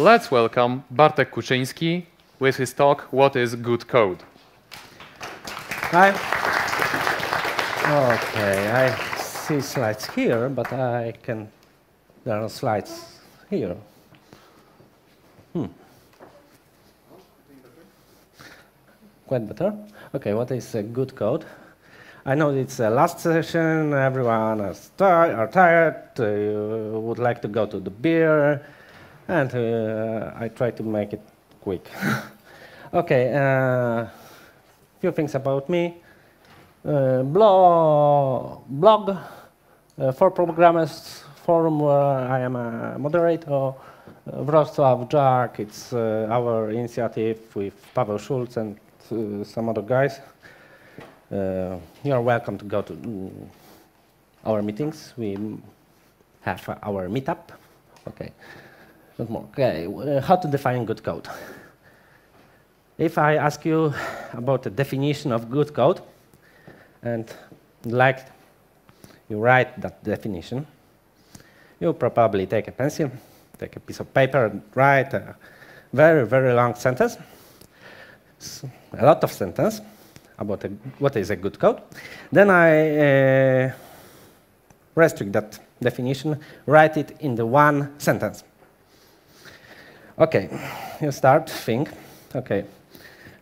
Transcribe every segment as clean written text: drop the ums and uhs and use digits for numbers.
Let's welcome Bartek Kuczyński with his talk, What is Good Code? Hi. Okay, I see slides here, but there are slides here. Quite better. Okay, what is a good code? I know it's the last session, everyone is tired, would like to go to the beer, and I try to make it quick. Okay, few things about me. Blog for programmers, forum where I am a moderator. Wrocław Jack, it's our initiative with Paweł Schulz and some other guys. You're welcome to go to our meetings. We have our meetup. Okay, not more. Okay, how to define good code? If I ask you about the definition of good code, and like you write that definition, you probably take a pencil, take a piece of paper, and write a very, very long sentence, a lot of sentence about what is a good code. Then I restrict that definition, write it in the one sentence. Okay, you start, think, okay,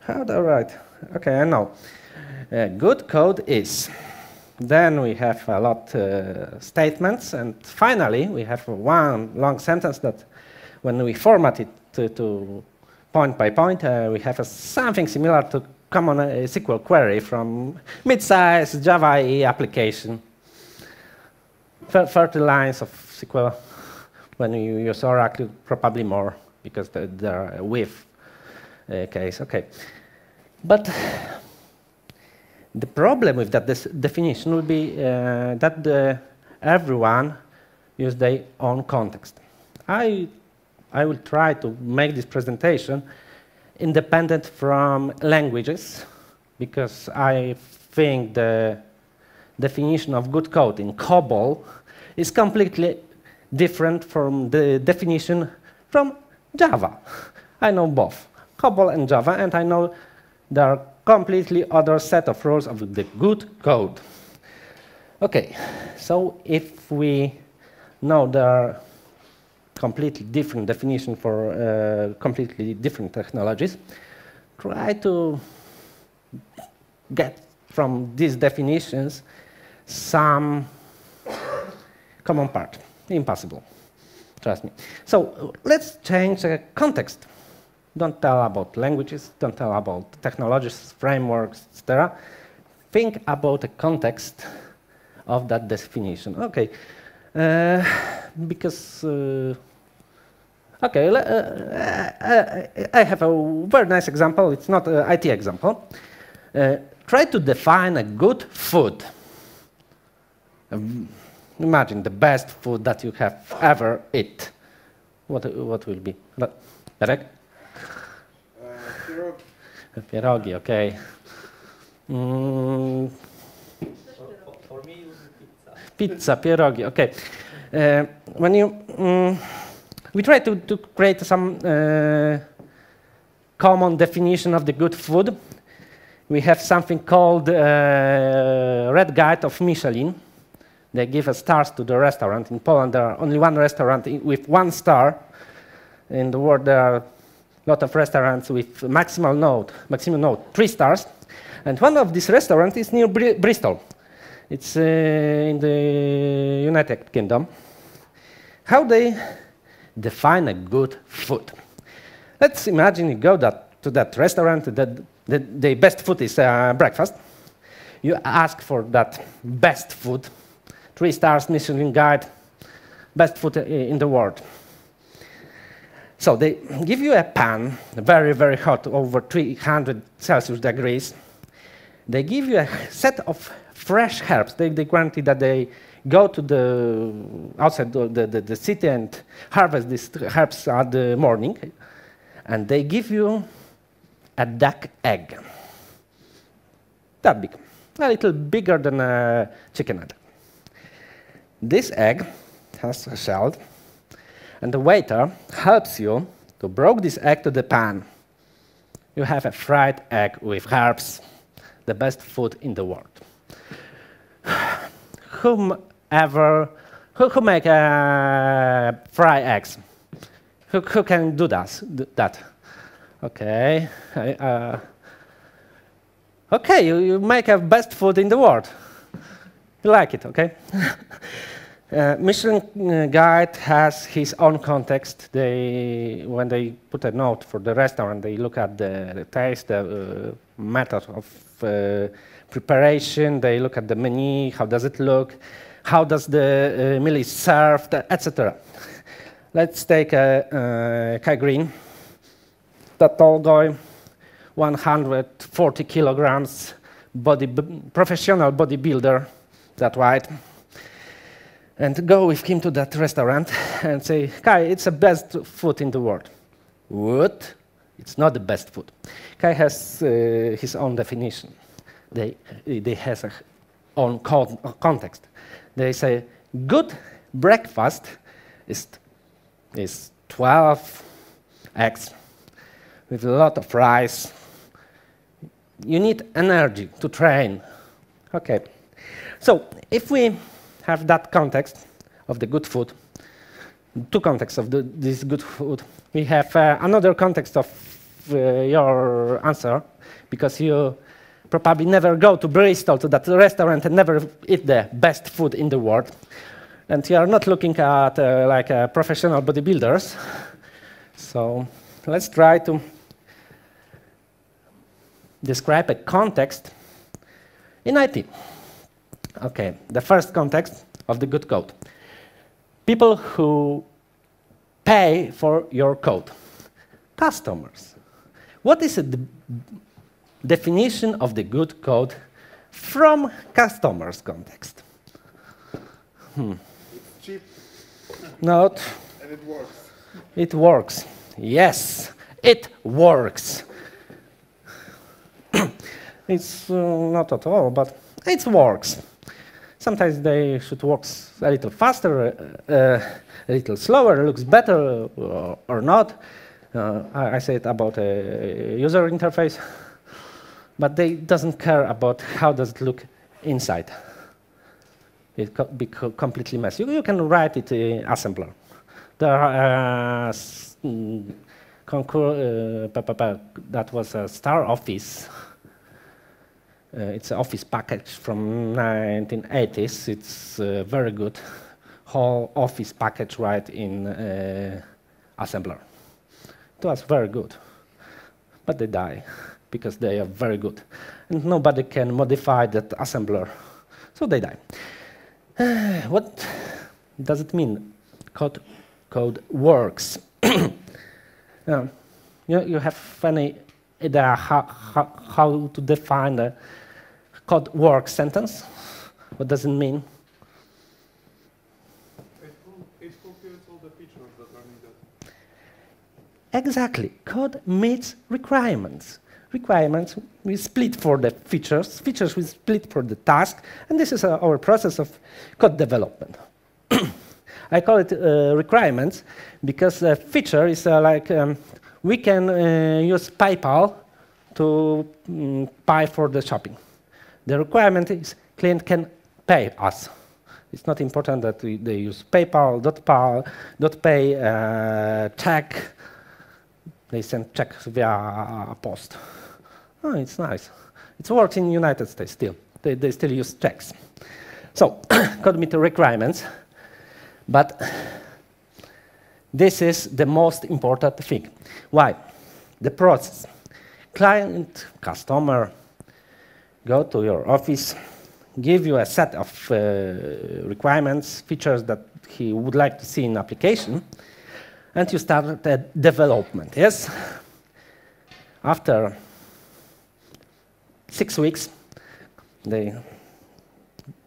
how do I write? Okay, I know. Good code is. Then we have a lot statements, and finally we have one long sentence that when we format it to point by point, we have something similar to common SQL query from mid-size Java EE application. 30 lines of SQL. When you use Oracle, probably more, because there are a with case. Okay. But the problem with that definition would be that everyone use their own context. I will try to make this presentation independent from languages, because I think the definition of good code in COBOL is completely different from the definition from Java. I know both, COBOL and Java, and I know there are completely other set of rules of the good code. Okay, so if we know there are completely different definition for completely different technologies, try to get from these definitions some common part. Impossible, trust me. So let's change the context. Don't tell about languages, don't tell about technologies, frameworks, etc. Think about the context of that definition. Okay, because okay, I have a very nice example. It's not an IT example. Try to define a good food. Imagine the best food that you have ever eaten. What will be? Bartek? Pierogi. Pierogi, okay. For me, it was pizza. Pizza, pierogi, okay. When you, we try to create some common definition of the good food. We have something called Red Guide of Michelin. They give stars to the restaurant. In Poland, there are only one restaurant with 1 star. In the world, there are a lot of restaurants with maximum note 3 stars. And one of these restaurants is near Bristol. It's in the United Kingdom. How they define a good food? Let's imagine you go to that restaurant, the best food is breakfast. You ask for that best food, 3 stars, Michelin guide, best food in the world. So they give you a pan, very, very hot, over 300 Celsius degrees. They give you a set of fresh herbs. They guarantee that they go to the outside the city and harvest these herbs at the morning. And they give you a duck egg. That big, a little bigger than a chicken egg. This egg has a shell, and the waiter helps you to broke this egg to the pan. You have a fried egg with herbs, the best food in the world. Who make fried eggs? Who can do that? Okay. Okay, you make a best food in the world. You like it, okay? Michelin Guide has his own context. When they put a note for the restaurant, they look at the taste, the method of preparation, they look at the menu, how does it look, how does the meal is served, etc. Let's take Kai Green, that tall guy, 140 kilograms, professional bodybuilder, that right, and go with him to that restaurant and say, Kai, it's the best food in the world. What? It's not the best food. Kai has his own definition. They has a own context. They say, good breakfast is 12 eggs with a lot of rice. You need energy to train. Okay. So if we have that context of the good food, two contexts of this good food, we have another context of your answer, because you probably never go to Bristol, to that restaurant, and never eat the best food in the world. And you are not looking at like professional bodybuilders. So let's try to describe a context in IT. Okay, the first context of the good code. People who pay for your code. Customers. What is the definition of the good code from customers' context? It's cheap. Not. And it works. It works. Yes, it works. It's not at all, but it works. Sometimes they should work a little faster, a little slower, looks better or not. I say it about a user interface, but they doesn't care about how does it look inside. It could be completely messy. You can write it in assembler. There are that was a Star Office. It's an Office package from 1980s. It's very good. Whole Office package right in assembler. It was very good, but they die because they are very good, and nobody can modify that assembler, so they die. What does it mean? Code works. You have any idea how to define the code works sentence? What does it mean? It fulfills all the features that are needed. Exactly. Code meets requirements. Requirements we split for the features. Features we split for the task. And this is our process of code development. I call it requirements because a feature is like we can use PayPal to pay for the shopping. The requirement is client can pay us. It's not important that they use PayPal, .pay, check. They send checks via post. Oh, it's nice. It works in the United States still. They still use checks. So, code meet requirements. But this is the most important thing. Why? The process. Client, customer, go to your office, give you a set of requirements, features that he would like to see in application, and you start the development, yes? After 6 weeks, they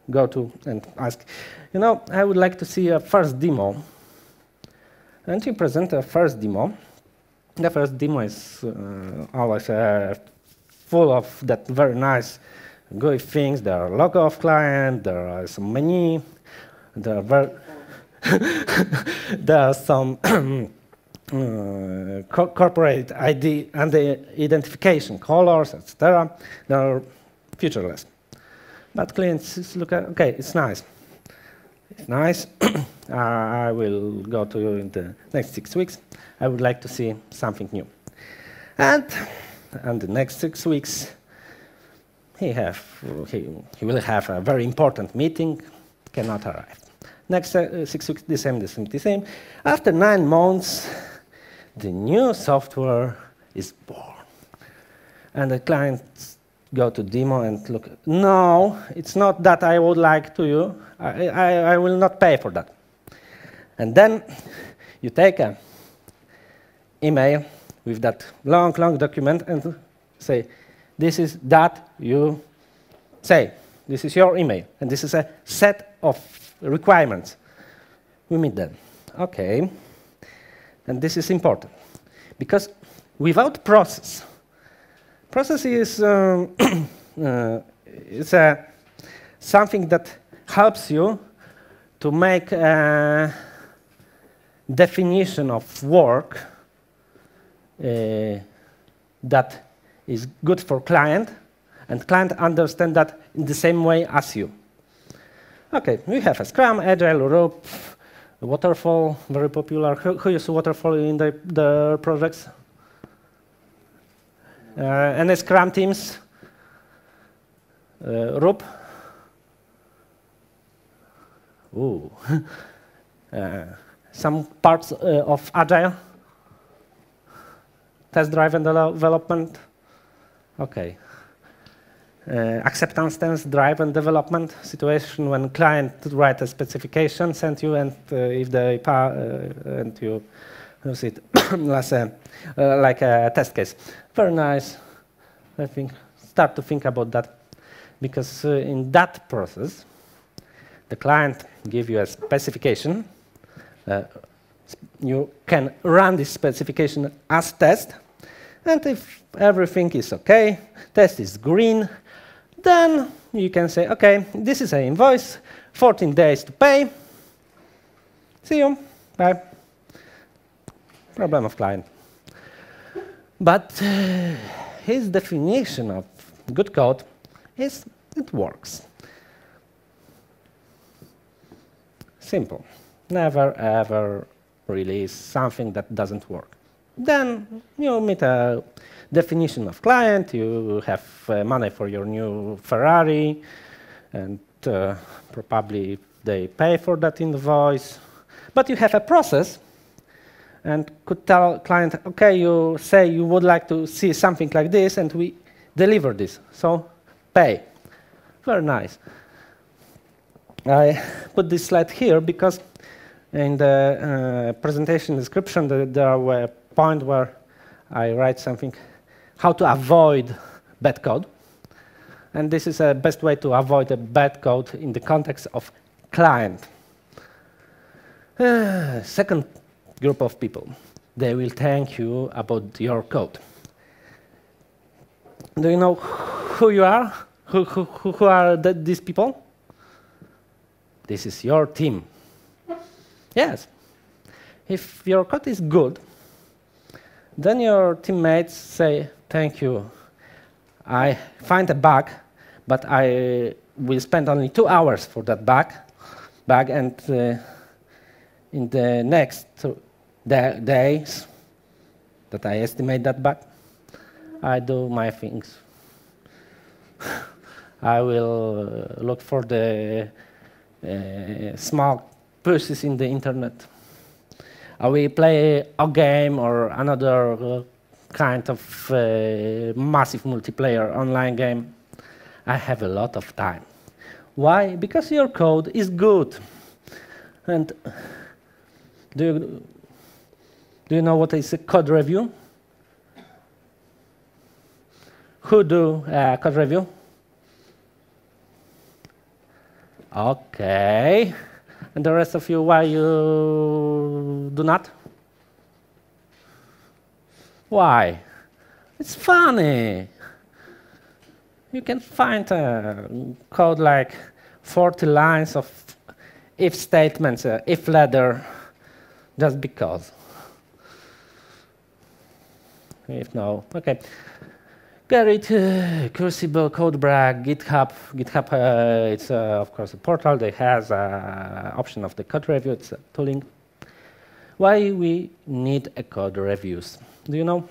go to and ask, I would like to see a first demo. And you present a first demo. The first demo is always full of that very nice, good things. There are logo of client, there are some menu, there are some corporate ID and the identification, colors, etc. They are featureless. But clients look at, okay, it's nice. It's nice. I will go to you in the next 6 weeks. I would like to see something new. And the next 6 weeks, he will have a very important meeting, cannot arrive. Next 6 weeks, the same. After 9 months, the new software is born. And the clients go to demo and look, no, it's not that I would like to you. I will not pay for that. And then you take an email with that long document and say, this is that you say. This is your email. And this is a set of requirements. We meet them. OK. And this is important. Because without process is something that helps you to make a definition of work that is good for client, and client understand that in the same way as you. Okay, we have a Scrum, Agile, Rope, Waterfall, very popular. Who uses Waterfall in the projects? Any Scrum teams? Rope? Ooh. Some parts of Agile? Test-driven development? Okay. Acceptance test-driven development situation when client write a specification, send you, and if they and you use it like a test case. Very nice. I think start to think about that, because in that process, the client give you a specification. You can run this specification as test, and if everything is okay, test is green, then you can say, okay, this is an invoice, 14 days to pay. See you, bye. Problem of client. But his definition of good code is it works. Simple. Never ever release something that doesn't work. Then you meet a definition of client, you have money for your new Ferrari, and probably they pay for that invoice. But you have a process, and could tell client, okay, you say you would like to see something like this, and we deliver this, so pay. Very nice. I put this slide here because in the presentation description there were a point where I write something, how to avoid bad code. And this is the best way to avoid a bad code in the context of client. Second group of people, they will thank you about your code. Do you know who you are? Who are these people? This is your team. Yes. If your code is good, then your teammates say, thank you. I find a bug, but I will spend only 2 hours for that bug, and in the next days that I estimate that bug, I do my things. I will look for the small pushes in the internet. I will play a game or another kind of massive multiplayer online game. I have a lot of time. Why? Because your code is good. And do you know what is a code review? Who do code review? Okay. And the rest of you, why you do not? Why? It's funny. You can find a code like 40 lines of if statements, if ladder, just because. If no, okay. Gerrit, Crucible, CodeBrack, GitHub. GitHub, it's of course a portal that has option of the code review. It's tooling. Why we need a code reviews? Do you know?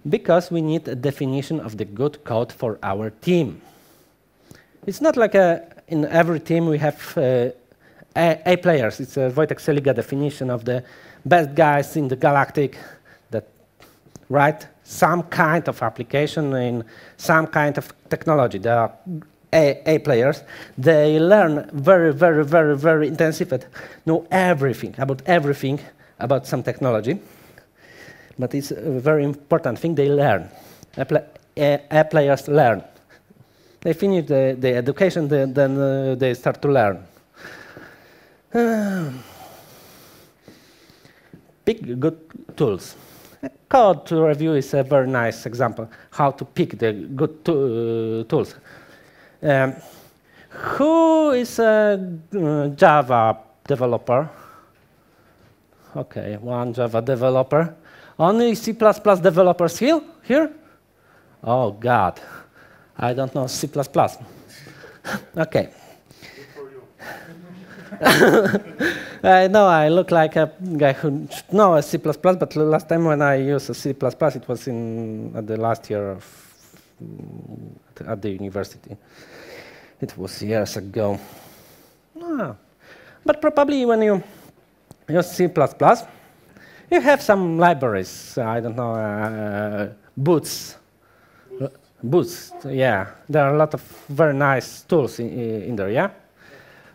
Because we need a definition of the good code for our team. It's not like in every team we have A players. It's a Wojtek Seliga definition of the best guys in the galactic that write some kind of application in some kind of technology. They are A players. They learn very intensive and know everything about some technology. But it's a very important thing. They learn. A players learn. They finish the education, then they start to learn. Pick good tools. Code review is a very nice example how to pick the good tools. Who is a Java developer? Okay, one Java developer. Only C++ developers here? Oh, God. I don't know C++. Okay. I know I look like a guy who knows C++, but last time when I used C++, it was at the last year at the university. It was years ago. But probably when you use C++, you have some libraries. I don't know, Boots. Boots, yeah. There are a lot of very nice tools in there, yeah?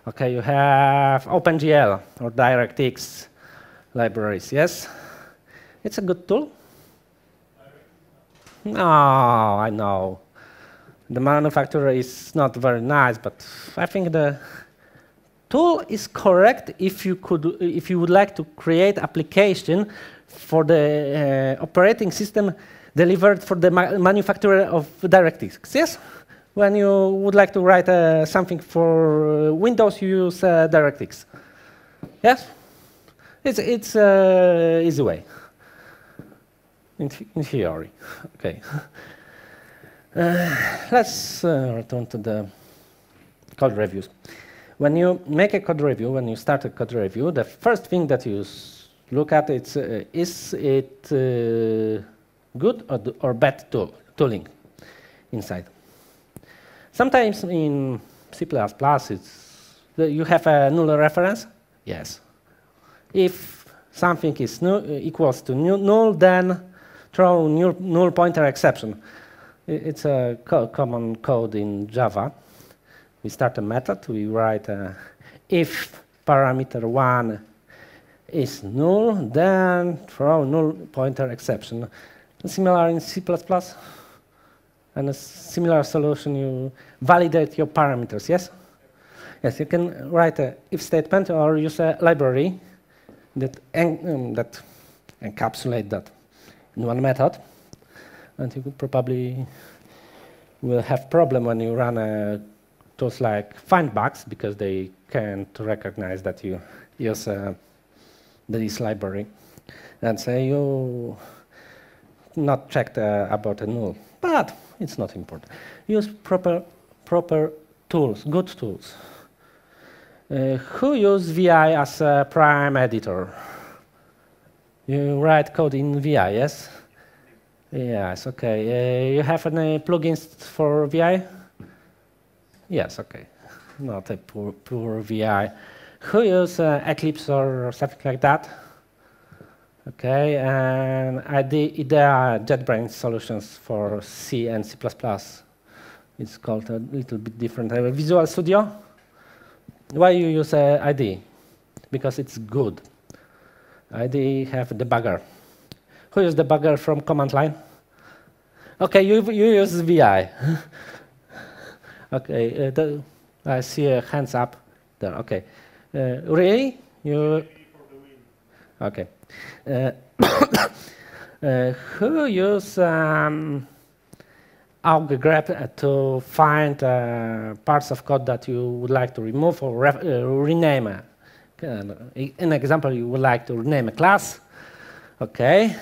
Okay, you have OpenGL or DirectX libraries, yes? It's a good tool. No, I know. The manufacturer is not very nice, but I think the tool is correct if you would like to create application for the operating system delivered for the manufacturer of DirectX, yes? When you would like to write something for Windows, you use DirectX. Yes? It's easy way. In theory. Okay. Let's return to the code reviews. When you make a code review, when you start a code review, the first thing that you look at is it good or bad tooling inside. Sometimes in C++, you have a null reference. Yes. If something is equals to null, then throw null pointer exception. It's a common code in Java. We start a method. We write if parameter 1 is null, then throw null pointer exception. Similar in C++. And a similar solution, you validate your parameters, yes? Yes, you can write an if statement or use a library that encapsulate that in one method. And you probably will have problem when you run tools like findbugs because they can't recognize that you use this library. And say you not checked about a null. But it's not important. Use proper tools, good tools. Who use VI as a prime editor? You write code in VI, yes? Yes, okay. You have any plugins for VI? Yes, okay. Not a pure VI. Who use Eclipse or something like that? Okay, and IDEA JetBrains solutions for C and C++. It's called a little bit different. Visual Studio. Why you use IDE? Because it's good. IDE have debugger. Who use debugger from command line? Okay, you use VI. Okay, I see a hands up there. Okay, really? You? Okay. Who use auggrep to find parts of code that you would like to remove or rename? An example, you would like to rename a class, Okay.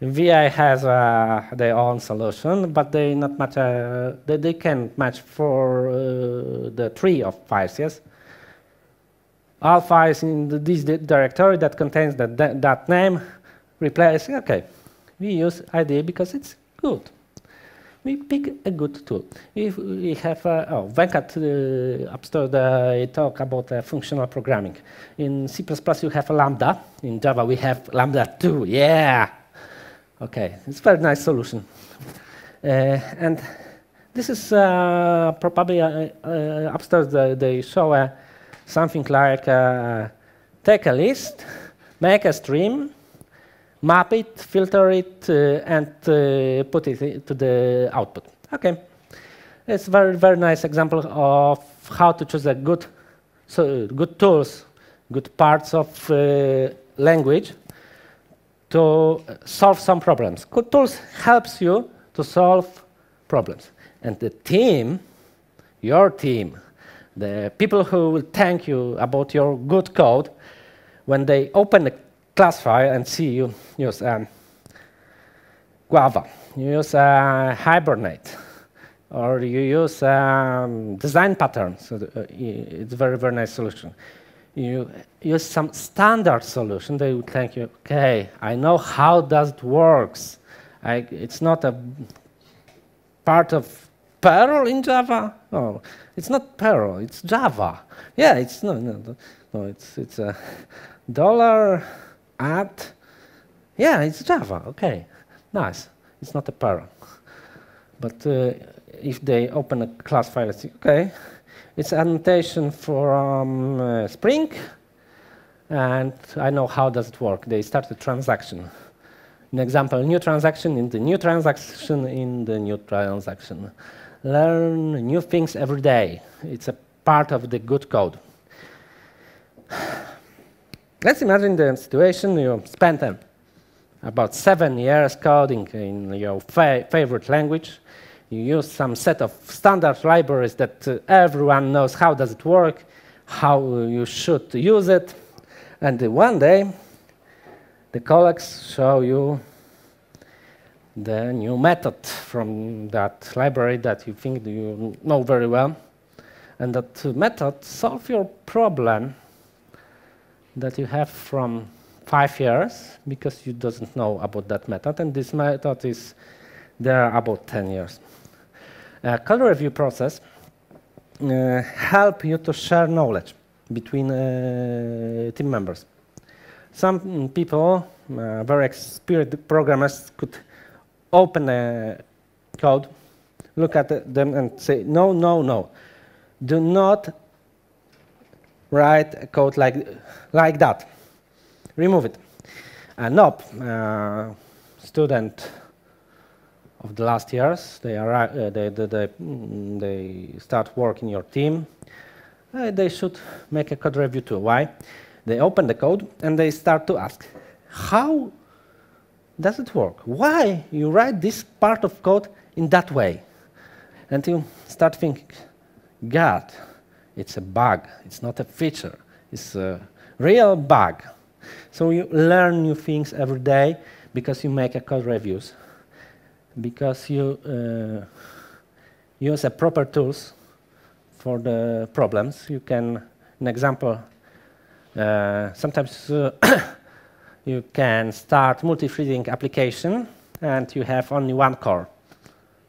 VI has their own solution, but they not match. They can match for the tree of files. Yes. All files in this directory that contains that name replace. Okay. We use IDE because it's good. We pick a good tool. If we have, Venkat upstairs, they talk about functional programming. In C++, you have a Lambda. In Java, we have Lambda 2. Yeah. Okay, it's a very nice solution. And this is probably upstairs. They show something like take a list, make a stream, map it, filter it, and put it to the output. Okay, it's a very, very nice example of how to choose a good tools, good parts of language to solve some problems. Good tools helps you to solve problems. And the team, your team, the people who will thank you about your good code, when they open the class file and see you use Guava, you use Hibernate, or you use design patterns. So it's a very, very nice solution. You use some standard solution, they will thank you. Okay, I know how that works. It's not a part of Perl in Java. No, it's not Perl. It's Java. Yeah, it's no. It's a dollar. Yeah, it's Java. Okay, nice. It's not a Perl. But if they open a class file, it's okay. It's annotation from Spring, and I know how does it work. They start a transaction. An example: new transaction in the new transaction in the new transaction. Learn new things every day. It's a part of the good code. Let's imagine the situation you spent about 7 years coding in your favorite language. You use some set of standard libraries that everyone knows how does it work, how you should use it. And one day, the colleagues show you the new method from that library that you think you know very well. And that method solves your problem that you have from 5 years because you doesn't know about that method, and this method is there about 10 years. Code review process help you to share knowledge between team members. Some people, very experienced programmers, could open a code, look at them and say, no, no, no, do not write a code like that. Remove it. Nope. Student of the last years, they start working in your team. They should make a code review too. Why? They open the code and they start to ask, how does it work? Why you write this part of code in that way? And you start thinking, God, it's a bug. It's not a feature. It's a real bug. So you learn new things every day because you make a code reviews, because you use a proper tools for the problems. You can, an example, sometimes you can start multi-threading application and you have only one core.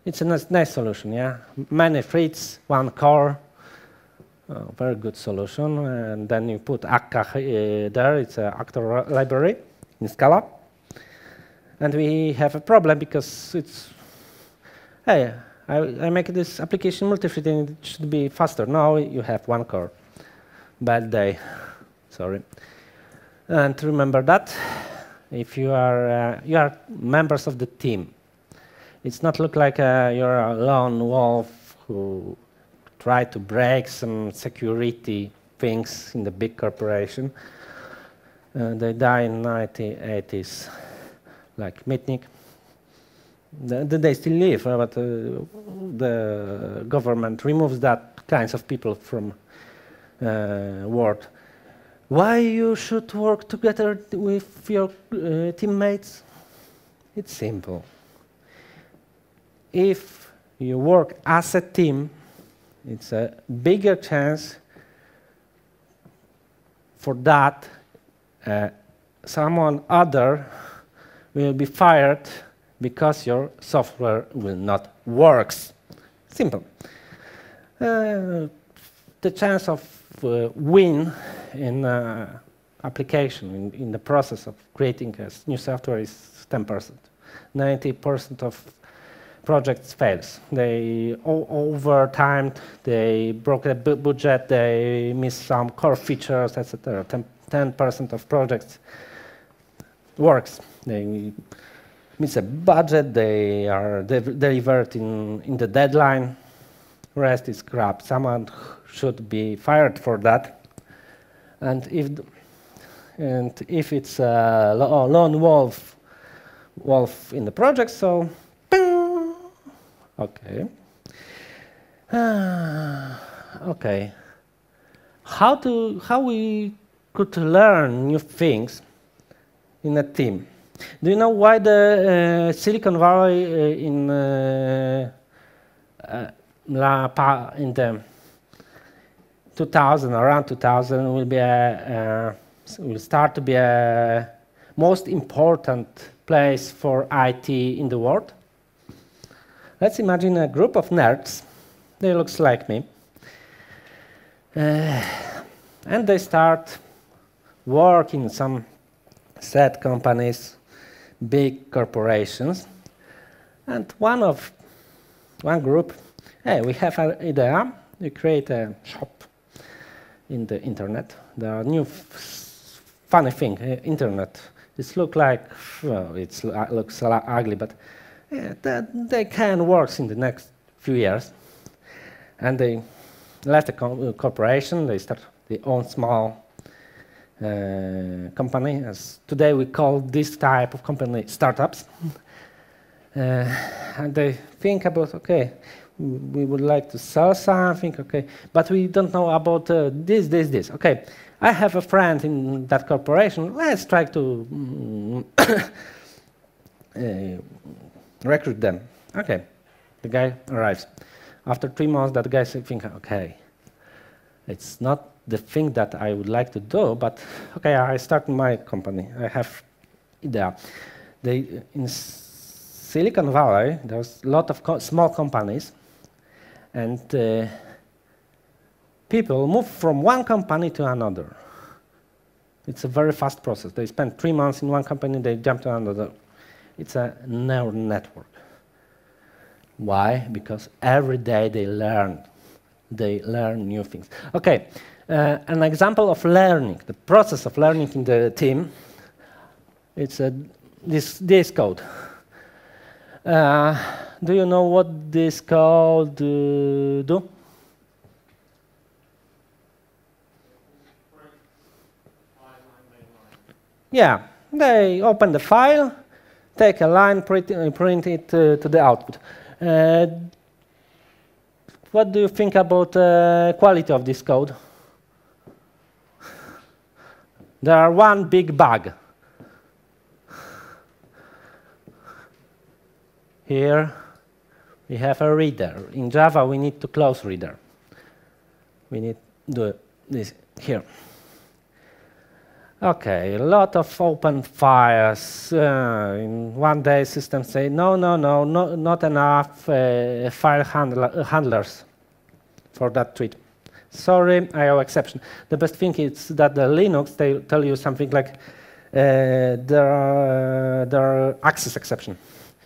It's a nice solution, yeah? Many threads, one core. Oh, very good solution. And then you put Akka there. It's an actor library in Scala. And we have a problem because it's, hey, I make this application multi-threading. It should be faster. Now you have one core. Bad day. Sorry. And remember that if you are members of the team. It's not look like you're a lone wolf who try to break some security things in the big corporation. They die in 1980s, like Mitnick. They still live, but the government removes that kinds of people from world. Why you should work together with your teammates? It's simple. If you work as a team, it's a bigger chance for that someone other will be fired because your software will not work. Simple. The chance of win in application, in the process of creating a new software is 10%. 90% of projects fails. They over time, they broke the budget, they miss some core features, etc. 10% of projects works. They miss a budget, they are delivered in the deadline. Rest is crap. Someone should be fired for that. And if it's a lone wolf in the project, so okay. Okay. How we could learn new things in a team? Do you know why the Silicon Valley in the 2000, around 2000, will start to be a most important place for IT in the world? Let's imagine a group of nerds. They look like me. And they start working in some set companies, big corporations. And one group, hey, we have an idea. We create a shop in the internet. There are new funny thing, internet. It looks like, well, it looks ugly, but yeah, they can work in the next few years. And they left the corporation. They start their own small company. As today we call this type of company startups. And they think about, okay, we would like to sell something, okay, but we don't know about this. Okay, I have a friend in that corporation. Let's try to recruit them. Okay, the guy arrives. After 3 months, that guy thinks, okay, it's not the thing that I would like to do, but okay, I start my company. I have idea. In Silicon Valley, there's a lot of small companies, and people move from one company to another. It's a very fast process. They spend 3 months in one company, they jump to another. It's a neural network. Why? Because every day they learn new things. Okay, an example of learning, the process of learning in the team, it's this code. Do you know what this code do? Yeah, they open the file, take a line, print it to the output. What do you think about quality of this code? There are one big bug. Here we have a reader. In Java we need to close reader. We need to do this here. Okay, a lot of open files. In one day, systems say, no, not enough file handlers for that treat. Sorry, I have exception. The best thing is that the Linux, they tell you something like, there are access exception.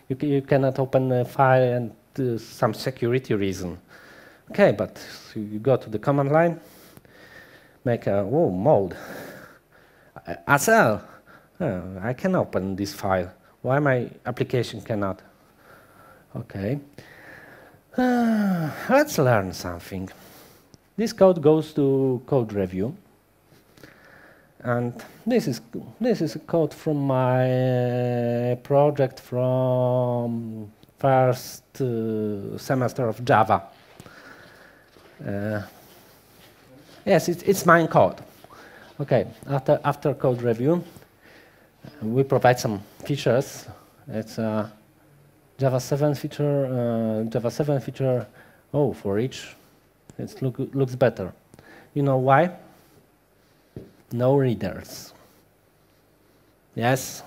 You cannot open a file and some security reason. Okay, but you go to the command line, make a mode. SL, I can open this file. Why my application cannot? Okay. Let's learn something. This code goes to code review. And this is a code from my project from first semester of Java. Yes, it's my code. Okay, after code review, we provide some features. It's a Java 7 feature. Oh, for each, it looks better. You know why? No readers. Yes,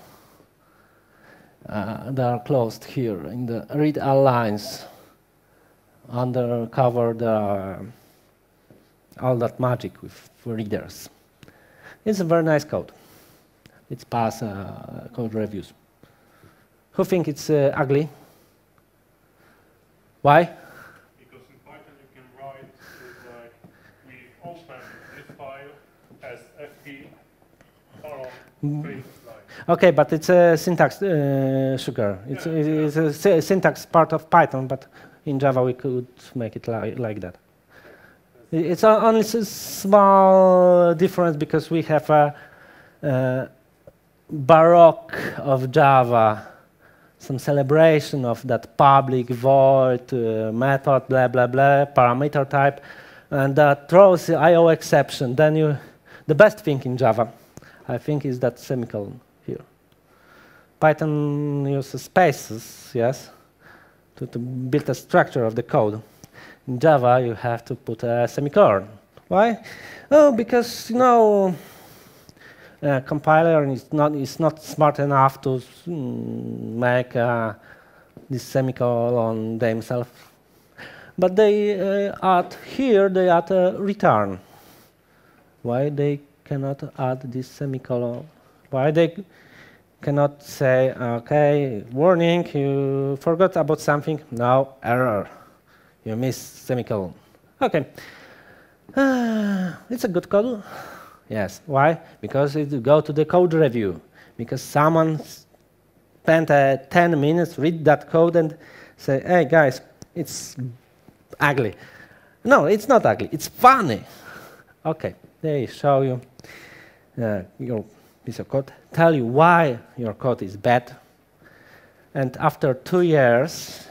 they are closed here in the read all lines. Undercover, there are all that magic with readers. It's a very nice code. It's passed code reviews. Who think it's ugly? Why? Because in Python you can write with like, we open this file as fp colon print line. Okay, but it's a syntax sugar. It's a syntax part of Python, but in Java we could make it like that. It's only a small difference because we have a baroque of Java, some celebration of that public void method, blah, blah, blah, parameter type, and that throws the IO exception. Then the best thing in Java, I think, is that semicolon here. Python uses spaces, yes, to build a structure of the code. In Java, you have to put a semicolon. Why? Oh, because, compiler is not smart enough to make this semicolon themselves. But they add a return. Why they cannot add this semicolon? Why they cannot say, okay, warning, you forgot about something, no, error. You missed semicolon. Okay. It's a good code. Yes. Why? Because it go to the code review. Because someone spent 10 minutes, read that code and say, hey guys, it's ugly. No, it's not ugly. It's funny. Okay. They show you your piece of code, tell you why your code is bad. And after 2 years,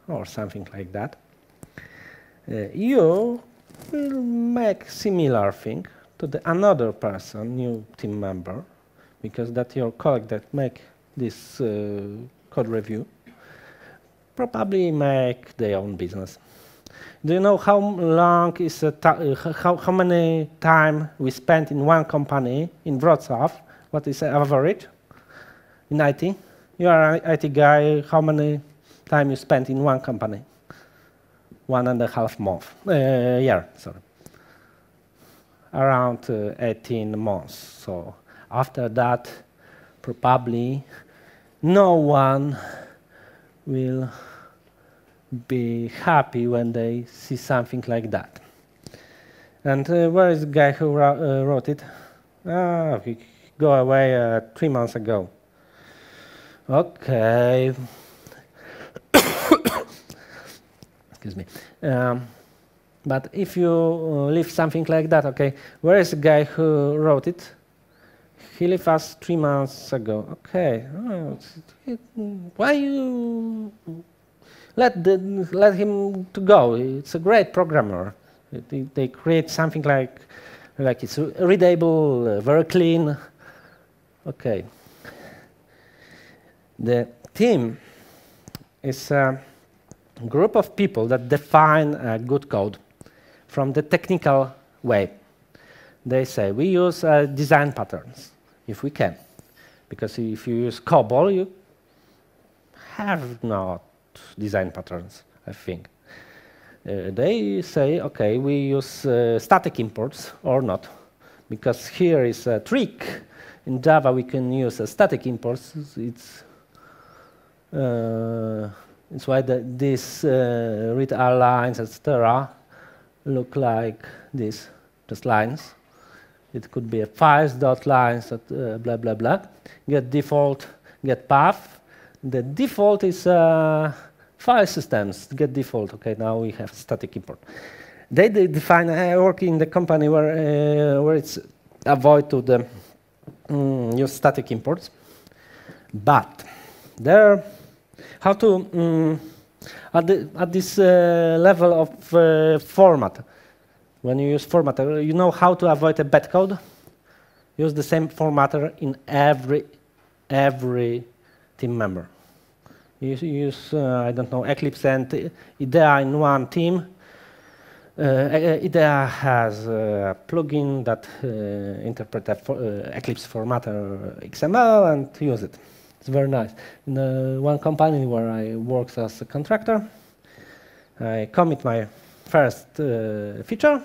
or something like that, you will make similar thing to another person, new team member, because that's your colleague that make this code review, probably make their own business. Do you know how long is how many time we spend in one company in Wrocław? What is the average in IT? You are an IT guy. How many time you spend in one company? 1.5 months, year, sorry. Around 18 months. So after that, probably no one will be happy when they see something like that. And where is the guy who wrote it? He go away 3 months ago. Okay. Excuse me. But if you leave something like that, okay, where is the guy who wrote it? He left us 3 months ago. Okay. Why you let him to go? It's a great programmer. They create something like it's readable, very clean. Okay. The team is a group of people that define good code from the technical way. They say we use design patterns if we can, because if you use COBOL, you have not design patterns, I think. They say, okay, we use static imports or not, because here is a trick. In Java, we can use static imports. It's why these read all lines, etc., look like this, just lines. It could be a files dot lines, blah blah blah. Get default, get path. The default is file systems. Get default. Okay, now we have static import. They define work in the company where it's avoid to the use static imports, but there. How to, at this level of format, when you use format, you know how to avoid a bad code? use the same formatter in every team member. You use, I don't know, Eclipse and IDEA in one team. IDEA has a plugin that interprets Eclipse formatter XML and use it. It's very nice. In one company where I work as a contractor, I commit my first feature,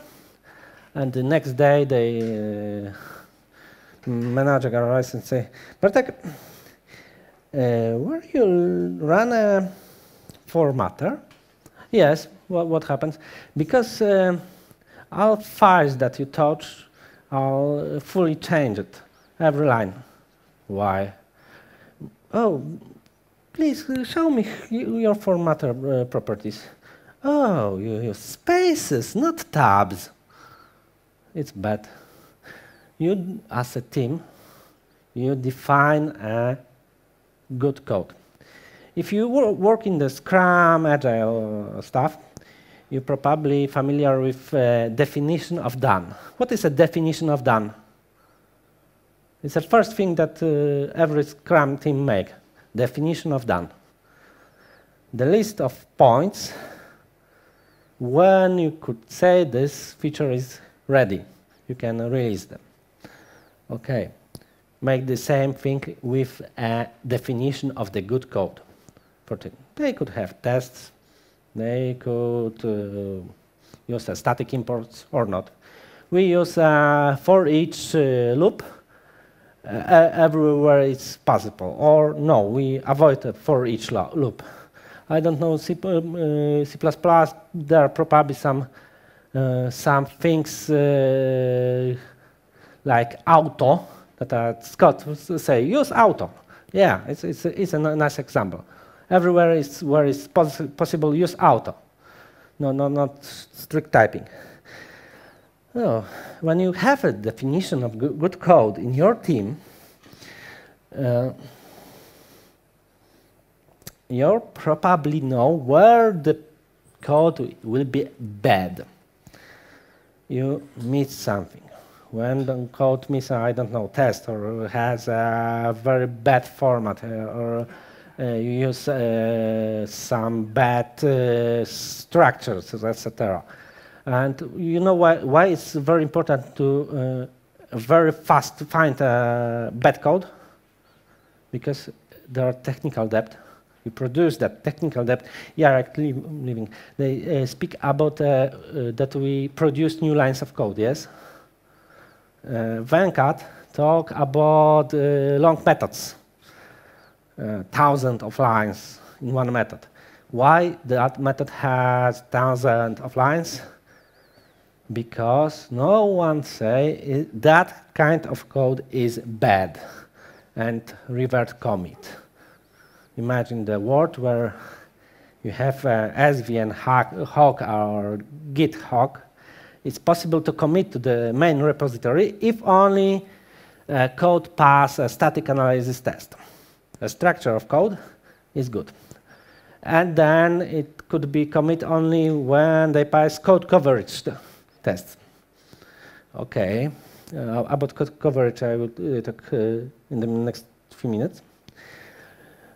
and the next day the manager arrives and say, Bartek, where you run a formatter? Yes, what happens? Because all files that you touch are fully changed, every line. Why? Oh, please show me your formatter properties. Oh, you use spaces, not tabs. It's bad. You, as a team, you define a good code. If you work in the Scrum, Agile stuff, you're probably familiar with definition of done. What is a definition of done? It's the first thing that every Scrum team make. Definition of done. The list of points when you could say this feature is ready. You can release them. Okay. Make the same thing with a definition of the good code. They could have tests. They could use a static imports or not. We use for each loop everywhere it's possible. Or no, we avoid a for each loop. I don't know, C++, there are probably some things like auto, that Scott say, use auto. Yeah, it's a nice example. Everywhere where it's possible, use auto. No, not strict typing. No, when you have a definition of good code in your team, you probably know where the code will be bad. You miss something. When the code misses, I don't know, test, or has a very bad format, or you use some bad structures, etc. And you know why it's very important to very fast find bad code? Because there are technical debt. You produce that technical debt. Yeah, actually living. They speak about that we produce new lines of code, yes? Venkat talk about long methods, thousands of lines in one method. Why that method has thousands of lines? Because no one say that kind of code is bad and revert commit. Imagine the world where you have SVN hawk or git hawk. It's possible to commit to the main repository if only code pass a static analysis test. The structure of code is good. And then it could be commit only when they pass code coverage tests. Okay, about code coverage I will talk in the next few minutes.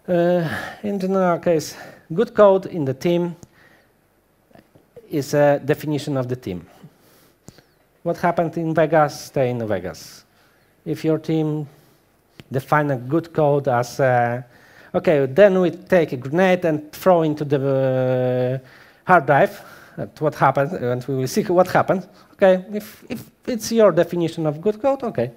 In general case, good code in the team is a definition of the team. What happened in Vegas, stay in Vegas. If your team define a good code as, okay, then we take a grenade and throw into the hard drive. That's what happens, and we will see what happens. Okay, if it's your definition of good code, okay.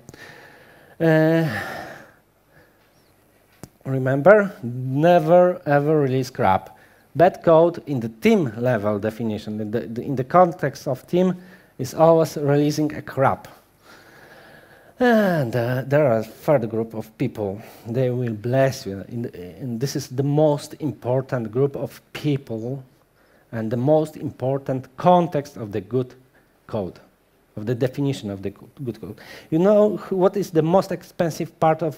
Remember, never ever release crap. Bad code in the team level definition, in the context of team, is always releasing a crap. And there are a third group of people. They will bless you. And this is the most important group of people and the most important context of the good code, of the definition of the good code. You know what is the most expensive part of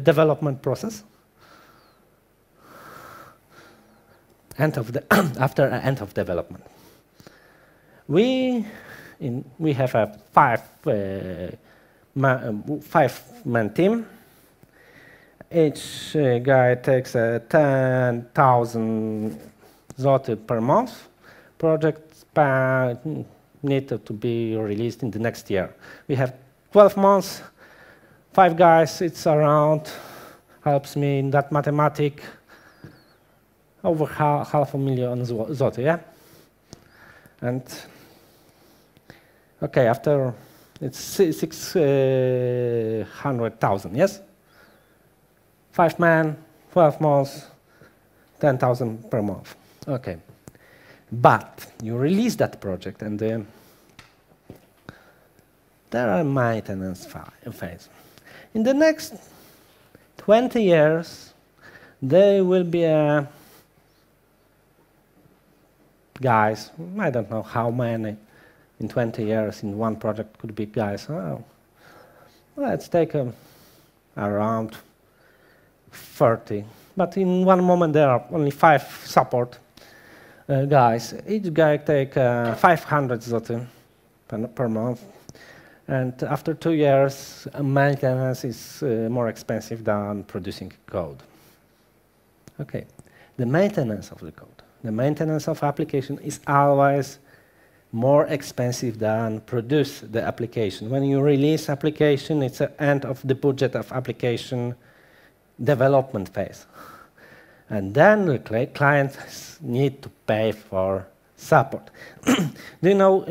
development process? After end of development. We have 5 5-man team. Each guy takes 10,000 zloty per month. Project need to be released in the next year. We have 12 months, 5 guys, it's around, helps me in that mathematic, over half a million zloty, yeah? And, okay, after, it's 600,000, yes? 5 men, 12 months, 10,000 per month, okay. But you release that project and there are maintenance phase. In the next 20 years, there will be guys, I don't know how many in 20 years in one project could be guys. Oh, let's take around 30. But in one moment there are only 5 support guys. Each guy take 500 zloty per month. And after 2 years, maintenance is more expensive than producing code. Okay, the maintenance of the code, the maintenance of application is always more expensive than produce the application. When you release application, it's the end of the budget of application development phase. And then the clients need to pay for support. Do you know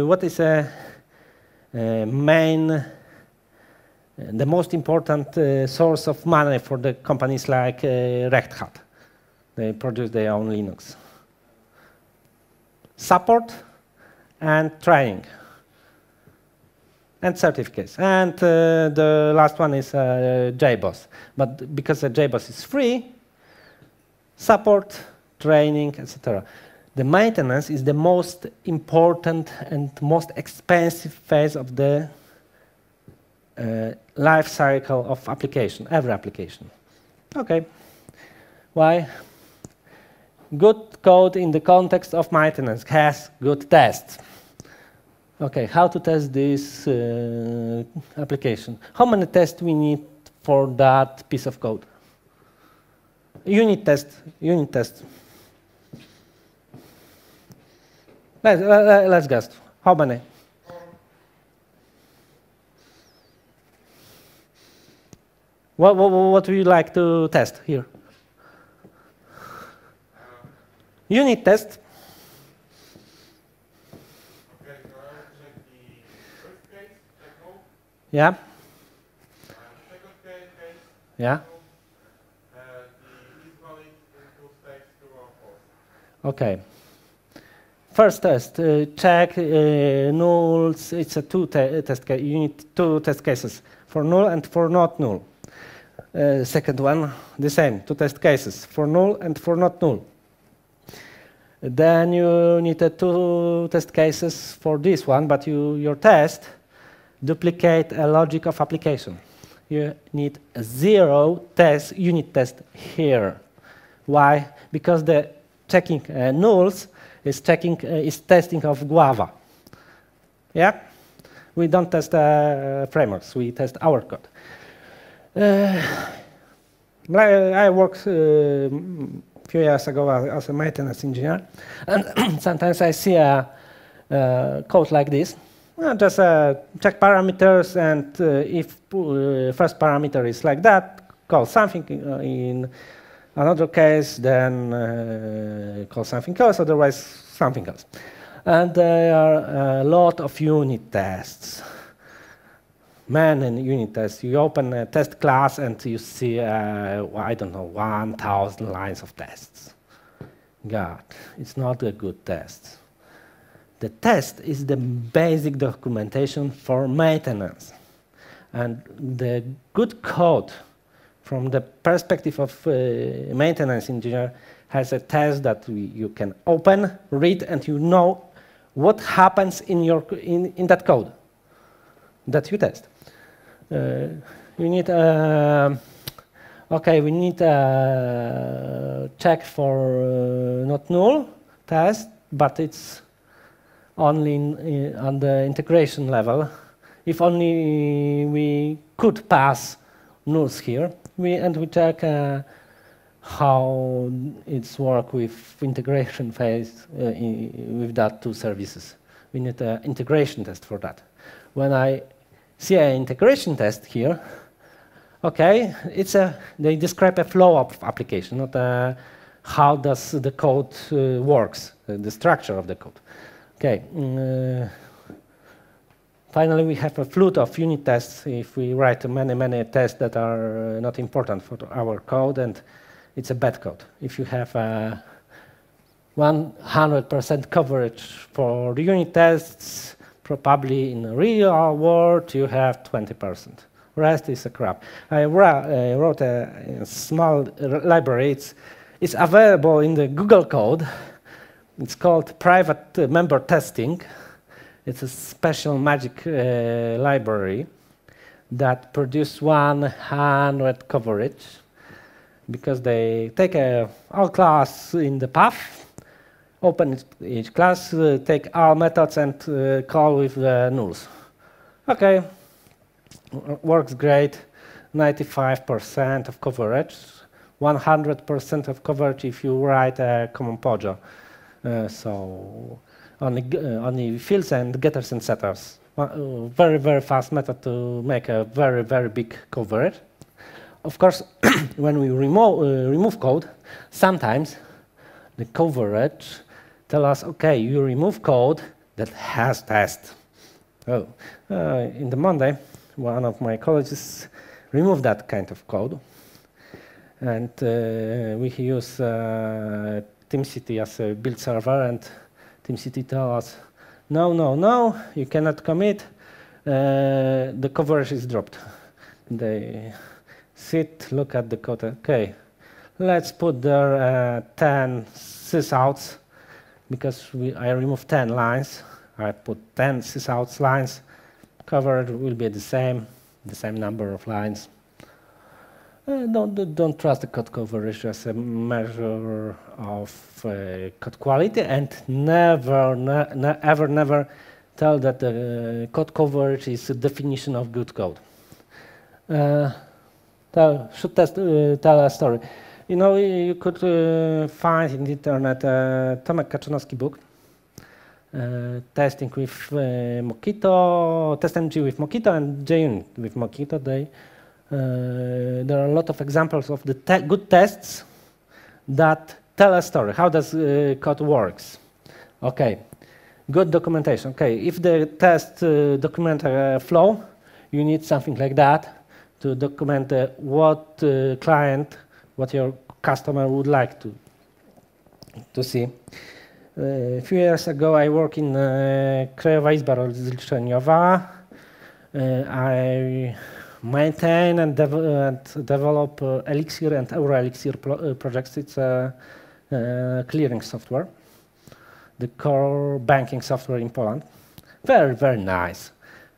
what is the most important source of money for the companies like Red Hat? They produce their own Linux. Support and training and certificates. And the last one is JBoss. But because the JBoss is free, support, training, etc. The maintenance is the most important and most expensive phase of the life cycle of application, every application. Okay. Why? Good code in the context of maintenance has good tests. Okay, how to test this application? How many tests we need for that piece of code? Unit test. Let's guess. How many? What would you like to test here? Unit test. Okay, so I will check the first case, check no. Yeah. Second case, Yeah. no. The is valid input text true or false. Okay. First test, check nulls. It's a test case. You need 2 test cases for null and for not null. Second one, the same, 2 test cases for null and for not null. Then you need 2 test cases for this one, but your test duplicate a logic of application. You need 0 unit test here. Why? Because the checking nulls is testing of Guava. Yeah? We don't test frameworks, we test our code. I worked a few years ago as a maintenance engineer, and sometimes I see a code like this. Just check parameters, and if first parameter is like that, call something in another case, then call something else, otherwise something else. And there are a lot of unit tests. Unit tests. You open a test class and you see, I don't know, 1,000 lines of tests. God, it's not a good test. The test is the basic documentation for maintenance. And the good code, from the perspective of maintenance engineer, has a test that you can open, read, and you know what happens in that code that you test. You need okay, we need check for not null test, but it's only on the integration level. if only we could pass nulls here, and we check how it's work with integration phase with that two services. We need an integration test for that. When I see an integration test here, okay, they describe a flow of application, not how does the code works, the structure of the code. Okay. Finally, we have a flood of unit tests if we write many tests that are not important for our code, and it's a bad code. If you have 100% coverage for unit tests, probably in the real world you have 20%. Rest is a crap. I wrote a small library. It's available in the Google code. It's called private member testing. It's a special magic library that produces 100 coverage because they take all class in the path, open each class, take all methods and call with the nulls. Okay, works great. 95% of coverage, 100% of coverage if you write a common POJO. So only fields and getters and setters. Very fast method to make a very big coverage. Of course, when we remove code, sometimes the coverage tell us, okay, you remove code that has test. Oh, in the Monday, one of my colleagues removed that kind of code, and we use TeamCity as a build server, and TeamCity tells us, no, you cannot commit, the coverage is dropped. They sit, look at the code, okay, let's put there 10 sysouts, because I removed 10 lines, I put 10 sysouts lines, coverage will be the same number of lines. Don't trust the code coverage as a measure of code quality, and never tell that the code coverage is a definition of good code. Tell a story. You know, you could find in the internet Tomek Kaczynowski book, testing with Mockito, TestMG with Mockito and JUnit with Mockito. There are a lot of examples of the good tests that tell a story. How does code works? Okay, good documentation. Okay, if the test document a flow, you need something like that to document what client, what your customer would like to see. A few years ago, I worked in Krajowa Izba Rozliczeniowa. I maintain and develop Elixir and EuroElixir projects. It's a clearing software, the core banking software in Poland. Very nice.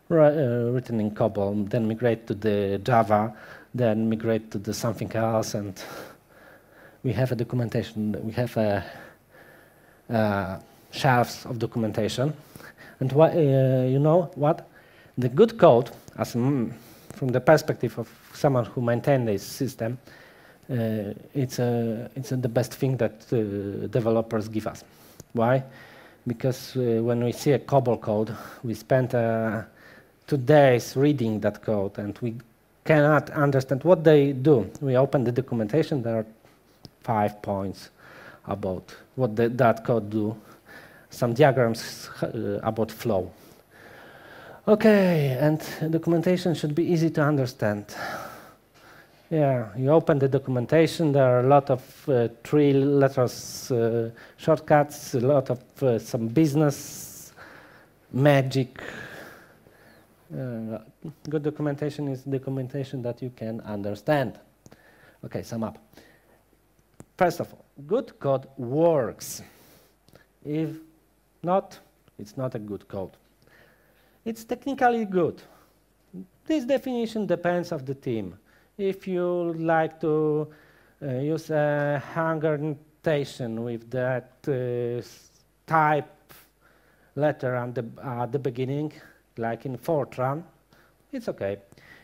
Written in COBOL, then migrate to the Java, then migrate to the something else, and we have a documentation. We have shelves of documentation, and you know what? The good code, from the perspective of someone who maintains this system, it's the best thing that developers give us. Why? Because when we see a COBOL code, we spend 2 days reading that code, and we cannot understand what they do. We open the documentation, there are 5 points about what that code do, some diagrams about flow. Okay, and documentation should be easy to understand. Yeah, you open the documentation, there are a lot of 3 letters shortcuts, a lot of some business magic. Good documentation is documentation that you can understand. Okay, sum up. First of all, good code works. If not, it's not a good code. It's technically good. This definition depends on the team. If you like to use a Hanger notation with that type letter at the beginning, like in Fortran, it's okay.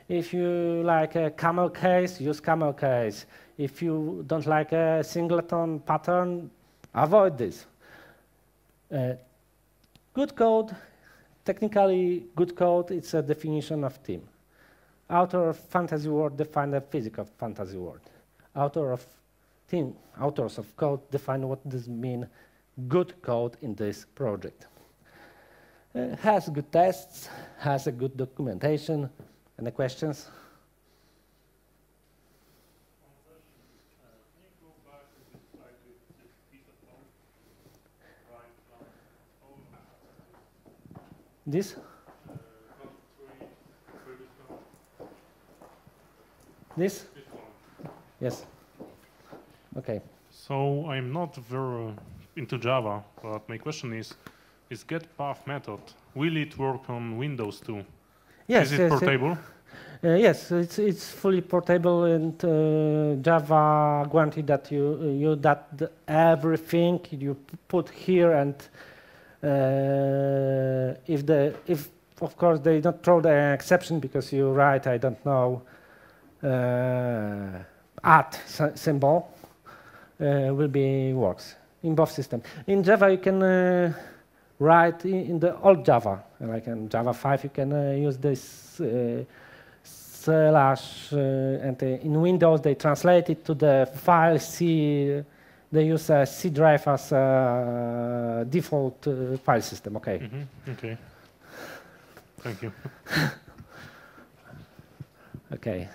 If you like a camel case, use camel case. If you don't like a singleton pattern, avoid this. Good code, technically good code, it's a definition of team. Author of fantasy world define the physics of fantasy world. Authors of code define what does mean good code in this project. Has good tests, has a good documentation. Any questions? Can you go back to this slide with this piece of code? Right from all This? not three previous code. This? This one. Yes. Okay. So I'm not very into Java, but my question is getPath method, will it work on Windows too? Yes. Is it portable? Yes, it's fully portable, and Java guaranteed that everything you put here, and if of course they don't throw the exception because you write, I don't know, symbol will be works in both systems. In Java you can write in the old Java, like in Java 5 you can use this slash, and in Windows they translate it to the file C. They use a C drive as a default file system. Okay. Mm-hmm. Okay. Thank you. Okay.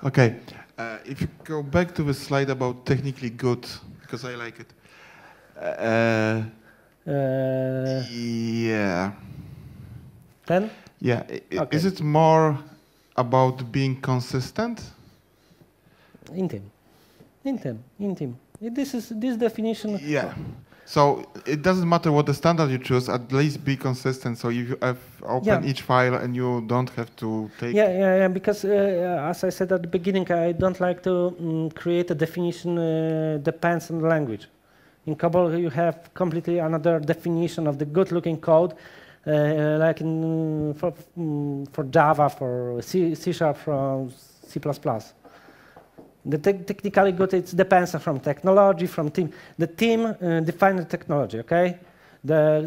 Okay, if you go back to the slide about technically good, because I like it. Yeah. Then? Yeah. Okay. Is it more about being consistent? In team. This definition. Yeah. So it doesn't matter what the standard you choose, at least be consistent. So if you have open each file and you don't have to take. Yeah. Because as I said at the beginning, I don't like to create a definition depends on the language. In COBOL, you have completely another definition of the good-looking code, like for Java, for C#, from C++. The technically good, it depends from technology, from team. The team defines the technology, okay?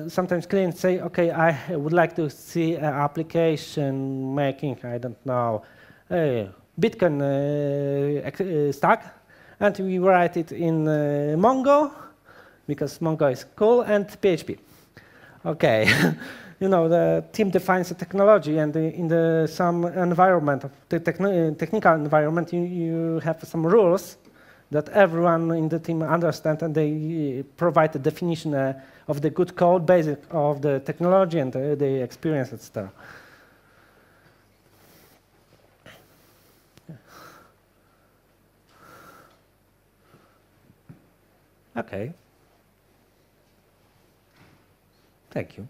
Sometimes clients say, okay, I would like to see an application making, I don't know, Bitcoin stack, and we write it in Mongo, because Mongo is cool, and PHP. Okay. The team defines the technology, and in some environment, of the technical environment, you have some rules that everyone in the team understands, and they provide the definition of the good code, basic of the technology and the experience, etc. Okay. Thank you.